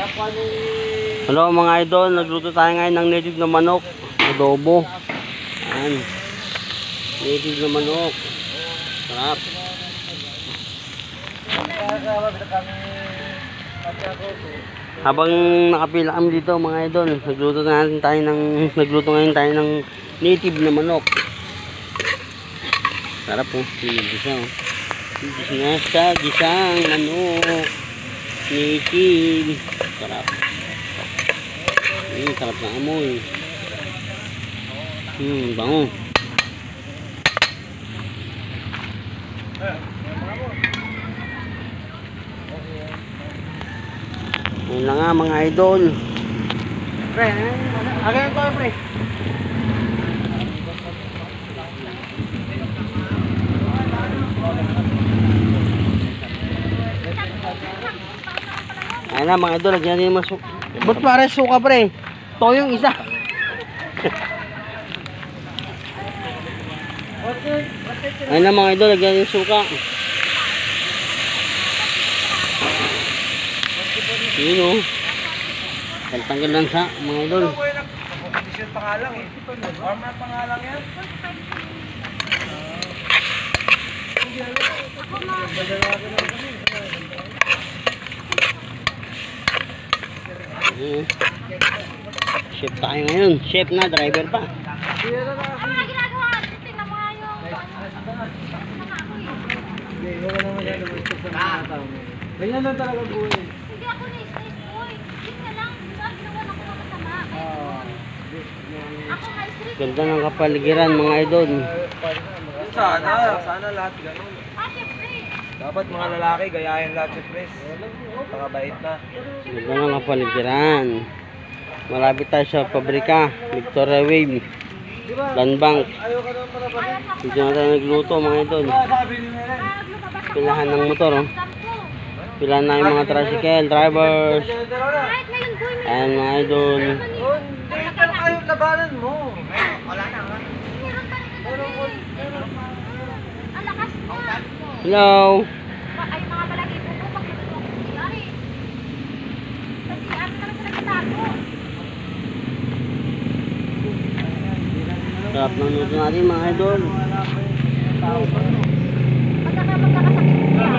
Hello mga idol, nagluto tayo ngayon ng native na manok, adobo. Ayan. Native na manok. Sarap. Habang nakapila kami dito mga idol, nagluto ngayon tayo ng native na manok. Sarap po, gisa oh. Gisang manok. Native. Sarap. Sarap na amoy. Bango. Ayun na nga mga idol. Pre, again ko pre. Ayun na mga idol, lagyan din masuk. Ba't pare suka pre? Toyong isa. Ayun na mga idol, lagyan din suka. Yun o. Tanggal lang sa mga idol. Competition pangalang eh. Format pangalang yan. Chef tayo ngayon. Chef na, driver pa. Ano nga ginagawa? Tingnan mo nga yung Ganyan lang talaga buhay. hindi ako na-stress, boy. Yun nga lang, diba? Ginawa na ko ng masama. Ako na-stress. Ganda ng kapaligiran mga idol. Sana lahat ganun. Syempre. Dapat mga lalaki gayahin lahat si Pres. Pakabait na. Ganda ng kapaligiran. Malapit tayo sa pabrika. Victoria Wave. Landbank. Dito na tayo nagluto mga idol. Pilahan ng motor oh. Pilahan na yung mga tricycle drivers. Kahit ngayon, boy, may Ayan mga idol. Hindi ka na kayo labanan mo. Wala na nga. meron pa rin kasi. Ang lakas mo. Hello. Ay, mga balahibo ko, pag nagluto ko siya eh. Kasi ako talaga nagtatago. Sarap ng luto natin mga idol. Magkakasakit mo siya.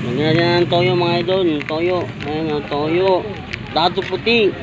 Lagyan natin ng toyo mga idol. Toyo. Ayan ang toyo. Dato puti.